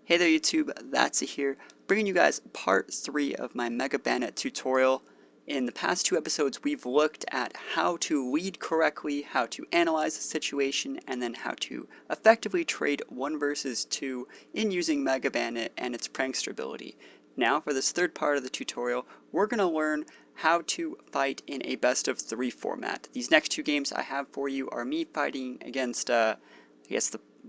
Hey there YouTube, That's here, bringing you guys part 3 of my Mega Banette tutorial. In the past 2 episodes we've looked at how to lead correctly, how to analyze the situation, and then how to effectively trade 1 versus 2 in using Mega Banette and its prankster ability. Now for this third part of the tutorial, we're going to learn how to fight in a best of 3 format. These next 2 games I have for you are me fighting against,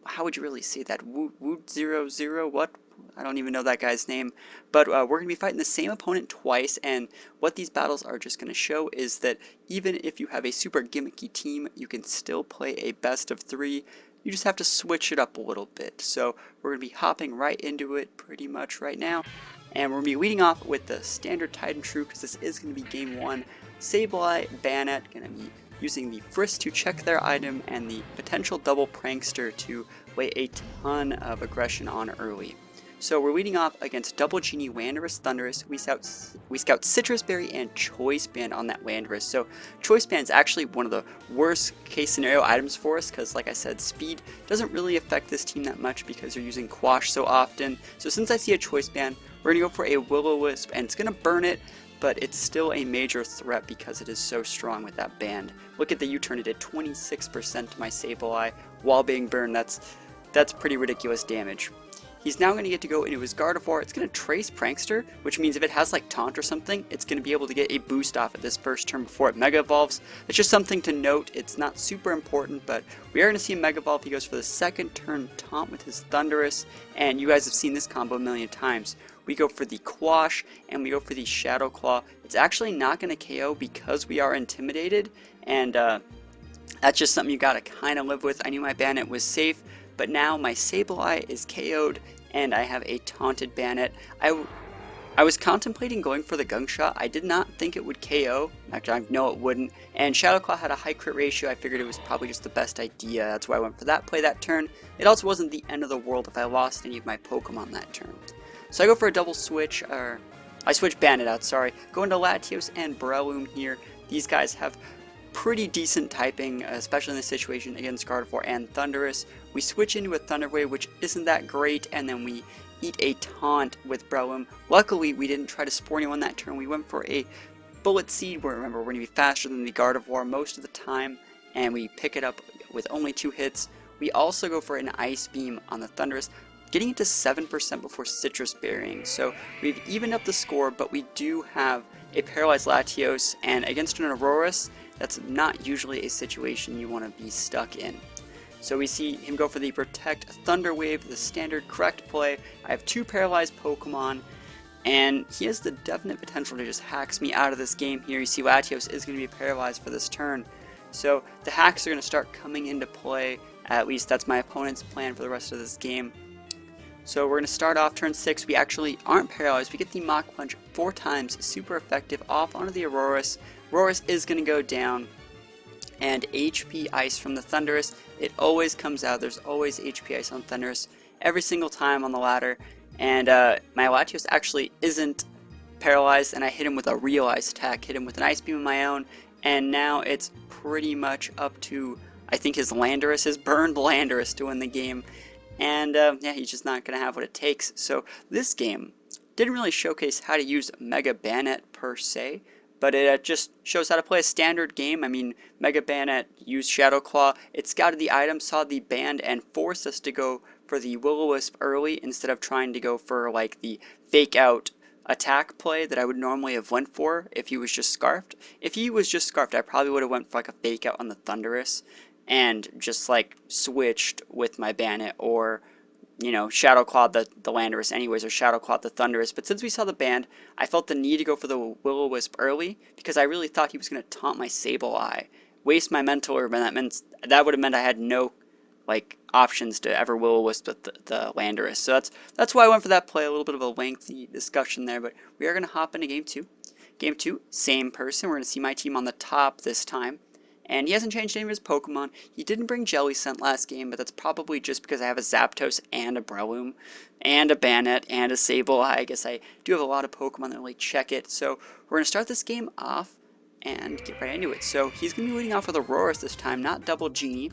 how would you really say that? Woot00, what? I don't even know that guy's name. But we're going to be fighting the same opponent twice, and what these battles are just going to show is that even if you have a super gimmicky team, you can still play a best of 3. You just have to switch it up a little bit. So we're going to be hopping right into it pretty much right now. And we're going to be leading off with the standard Titan True, because this is going to be game 1. Sableye, Banette, going to be using the Frisk to check their item, and the potential double prankster to lay a ton of aggression on early. So we're leading off against Double Genie, Landorus, Thundurus. We scout Citrus Berry and Choice Band on that Landorus. So Choice Band is actually one of the worst case scenario items for us, because like I said, speed doesn't really affect this team that much because you're using Quash so often. So since I see a Choice Band, we're going to go for a Will-O-Wisp, and it's going to burn it, but it's still a major threat because it is so strong with that band. Look at the U-turn, it did 26% to my Sableye while being burned. That's pretty ridiculous damage. He's now going to get to go into his Gardevoir. It's going to trace Prankster, which means if it has like Taunt or something, it's going to be able to get a boost off at this first turn before it Mega Evolves. It's just something to note. It's not super important, but we are going to see him Mega Evolve. He goes for the second turn Taunt with his Thundurus, and you guys have seen this combo a million times. We go for the Quash, and we go for the Shadow Claw. It's actually not going to KO because we are intimidated, and that's just something you got to kind of live with. I knew my Banette was safe, but now my Sableye is KO'd, and I have a taunted Banette. I was contemplating going for the Gunk Shot. I did not think it would KO. Actually, I know it wouldn't. And Shadow Claw had a high crit ratio. I figured it was probably just the best idea. That's why I went for that play that turn. It also wasn't the end of the world if I lost any of my Pokemon that turn. So I go for a double switch, or I switch Banette out, sorry. Go into Latios and Breloom here. These guys have pretty decent typing, especially in this situation against Gardevoir and Thundurus. We switch into a Thunder Wave, which isn't that great, and then we eat a taunt with Breloom. Luckily, we didn't try to spore anyone that turn. We went for a Bullet Seed, where remember, we're going to be faster than the Gardevoir most of the time, and we pick it up with only 2 hits. We also go for an Ice Beam on the Thundurus, getting it to 7% before Citrus Berrying. So we've evened up the score, but we do have a Paralyzed Latios, and against an Aurorus, that's not usually a situation you want to be stuck in. So we see him go for the Protect Thunder Wave, the standard correct play. I have 2 paralyzed Pokemon, and he has the definite potential to just hacks me out of this game here. You see Latios is going to be paralyzed for this turn. So the hacks are going to start coming into play. At least that's my opponent's plan for the rest of this game. So we're going to start off turn 6. We actually aren't paralyzed. We get the Mach Punch 4 times, super effective, off onto the Aurorus. Aurorus is going to go down, and HP Ice from the Thundurus. It always comes out. There's always HP Ice on Thundurus every single time on the ladder. And my Latios actually isn't paralyzed, and I hit him with a real ice attack, hit him with an Ice Beam of my own, and now it's pretty much up to, I think, his Landorus, his burned Landorus, to win the game. And yeah, he's just not going to have what it takes. So this game didn't really showcase how to use Mega Banette per se, but it just shows how to play a standard game. I mean, Mega Banette used Shadow Claw, it scouted the item, saw the band, and forced us to go for the Will-O-Wisp early instead of trying to go for like the fake out attack play that I would normally have went for if he was just Scarfed. If he was just Scarfed, I probably would have went for like a fake out on the Thundurus and just like switched with my Banette, or you know, Shadow Clawed the Landorus anyways, or Shadow Clawed the Thundurus. But since we saw the band, I felt the need to go for the Will-O-Wisp early, because I really thought he was going to taunt my Sableye, waste my Mental Herb, and that would have meant I had no like options to ever Will-O-Wisp the Landorus. So that's why I went for that play. A little bit of a lengthy discussion there, but we are going to hop into game 2. Game 2, same person. We're going to see my team on the top this time. And he hasn't changed any of his Pokemon. He didn't bring Jelly Scent last game, but that's probably just because I have a Zapdos and a Breloom and a Banette and a Sableye. I guess I do have a lot of Pokemon that really check it. So we're going to start this game off and get right into it. So he's going to be leading off with Aurorus this time, not Double Genie,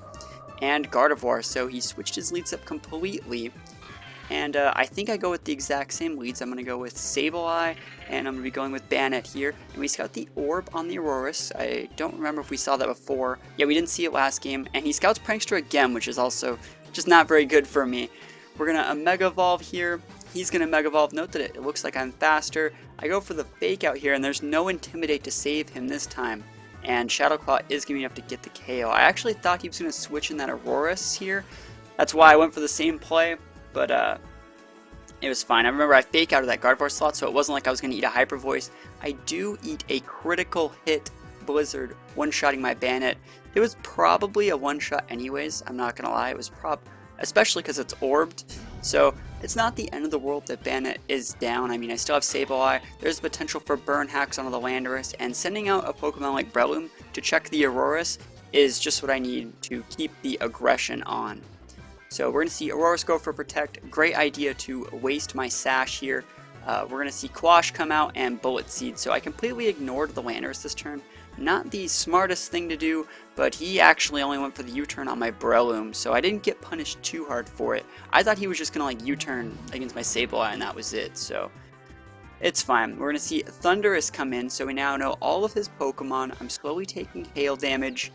and Gardevoir. So he switched his leads up completely. And I think I go with the exact same leads. I'm going to go with Sableye, and I'm going to be going with Banette here. And we scout the orb on the Aurorus. I don't remember if we saw that before. Yeah, we didn't see it last game. And he scouts Prankster again, which is also just not very good for me. We're going to Mega Evolve here. He's going to Mega Evolve. Note that it looks like I'm faster. I go for the Fake Out here, and there's no Intimidate to save him this time. And Shadow Claw is going to have to get the KO. I actually thought he was going to switch in that Aurorus here. That's why I went for the same play. But it was fine. I remember I fake out of that Gardevoir slot, so it wasn't like I was going to eat a Hyper Voice. I do eat a critical hit Blizzard, one-shotting my Banette. It was probably a one-shot anyways, I'm not going to lie. It was especially because it's orbed. So it's not the end of the world that Banette is down. I mean, I still have Sableye. There's potential for burn hacks onto the Landorus, and sending out a Pokemon like Breloom to check the Aurorus is just what I need to keep the aggression on. So we're going to see Aurorus go for Protect. Great idea to waste my Sash here. We're going to see Quash come out and Bullet Seed. So I completely ignored the Landorus this turn. Not the smartest thing to do, but he actually only went for the U-turn on my Breloom, so I didn't get punished too hard for it. I thought he was just going to like U-turn against my Sableye and that was it, so it's fine. We're going to see Thundurus come in, so we now know all of his Pokemon. I'm slowly taking hail damage.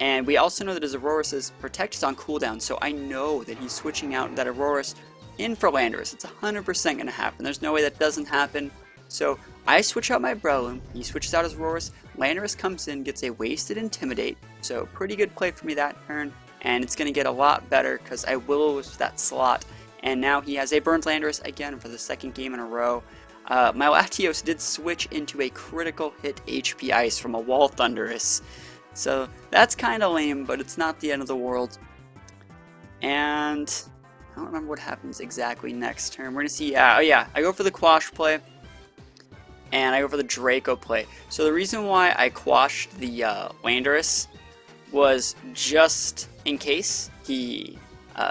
And we also know that his Aurorus' Protect is on cooldown, so I know that he's switching out that Aurorus in for Landorus. It's 100% going to happen. There's no way that doesn't happen. So I switch out my Breloom, he switches out his Aurorus, Landorus comes in, gets a wasted Intimidate. So pretty good play for me that turn, and it's going to get a lot better because I will that slot. And now he has a burned Landorus again for the second game in a row. My Latios did switch into a critical hit HP Ice from a Wall Thundurus. So that's kind of lame, but it's not the end of the world. And I don't remember what happens exactly next turn. We're going to see, oh yeah, I go for the Quash play, and I go for the Draco play. So the reason why I quashed the Landorus was just in case he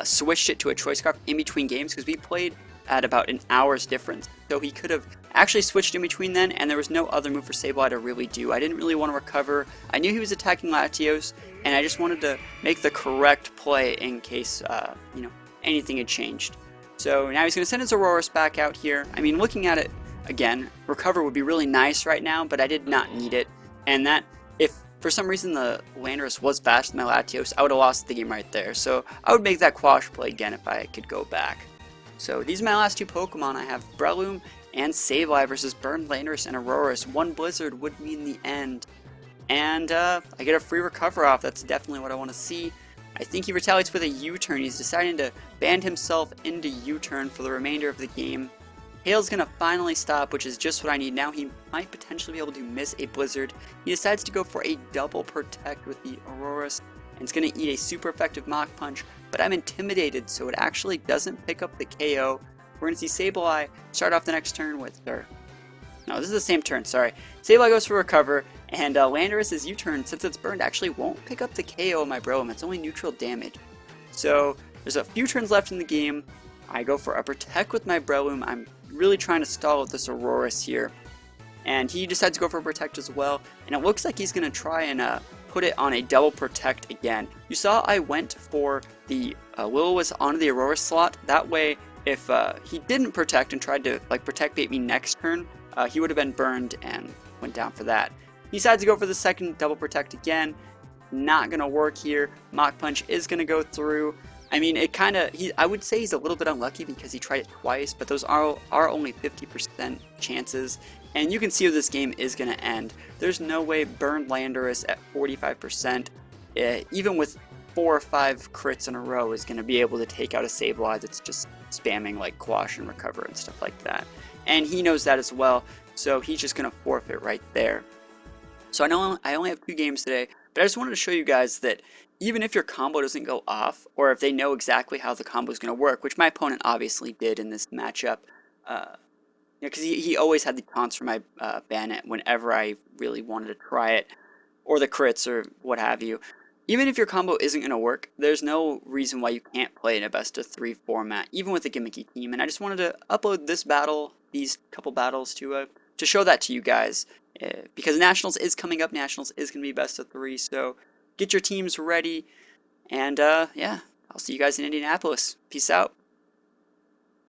switched it to a Choice Scarf in between games, because we played at about an hour's difference. So he could have actually switched in between then, and there was no other move for Sableye to really do. I didn't really want to recover. I knew he was attacking Latios, and I just wanted to make the correct play in case, you know, anything had changed. So now he's going to send his Aurorus back out here. I mean, looking at it, again, recover would be really nice right now, but I did not need it. And that, if for some reason the Landorus was faster than my Latios, I would have lost the game right there. So I would make that Quash play again if I could go back. So these are my last two Pokemon. I have Breloom and Sableye versus Burned Landorus and Aurorus. One Blizzard would mean the end. And I get a free recover off. That's definitely what I want to see. I think he retaliates with a U-turn. He's deciding to band himself into U-turn for the remainder of the game. Hail's going to finally stop, which is just what I need. Now he might potentially be able to miss a Blizzard. He decides to go for a double Protect with the Aurorus. And it's going to eat a super effective Mach Punch, but I'm intimidated, so it actually doesn't pick up the KO. We're going to see Sableye start off the next turn with, no, this is the same turn, sorry. Sableye goes for Recover, and Landorus' U-turn, since it's burned, actually won't pick up the KO of my Breloom. It's only neutral damage. So there's a few turns left in the game. I go for a Protect with my Breloom. I'm really trying to stall with this Aurorus here. And he decides to go for a Protect as well, and it looks like he's going to try and put it on a double Protect again. You saw I went for the Will-O-Wisp onto the Aurorus slot. That way, if he didn't Protect and tried to like Protect bait me next turn, he would have been burned and went down for that. He decides to go for the second double Protect again. Not going to work here. Mach Punch is going to go through. I mean, it kind of, I would say he's a little bit unlucky because he tried it twice, but those are only 50% chances. And you can see how this game is going to end. There's no way Burned Landorus at 45%, even with 4 or 5 crits in a row, is going to be able to take out a Sableye that's just spamming like Quash and Recover and stuff like that. And he knows that as well, so he's just going to forfeit right there. So I know I only have 2 games today, but I just wanted to show you guys that even if your combo doesn't go off, or if they know exactly how the combo is going to work, which my opponent obviously did in this matchup, because he always had the taunts for my Banette whenever I really wanted to try it, or the crits or what have you. Even if your combo isn't going to work, there's no reason why you can't play in a best of 3 format, even with a gimmicky team. And I just wanted to upload this battle, these couple battles, to show that to you guys, because Nationals is coming up. Nationals is going to be best of 3, so get your teams ready. And yeah, I'll see you guys in Indianapolis. Peace out.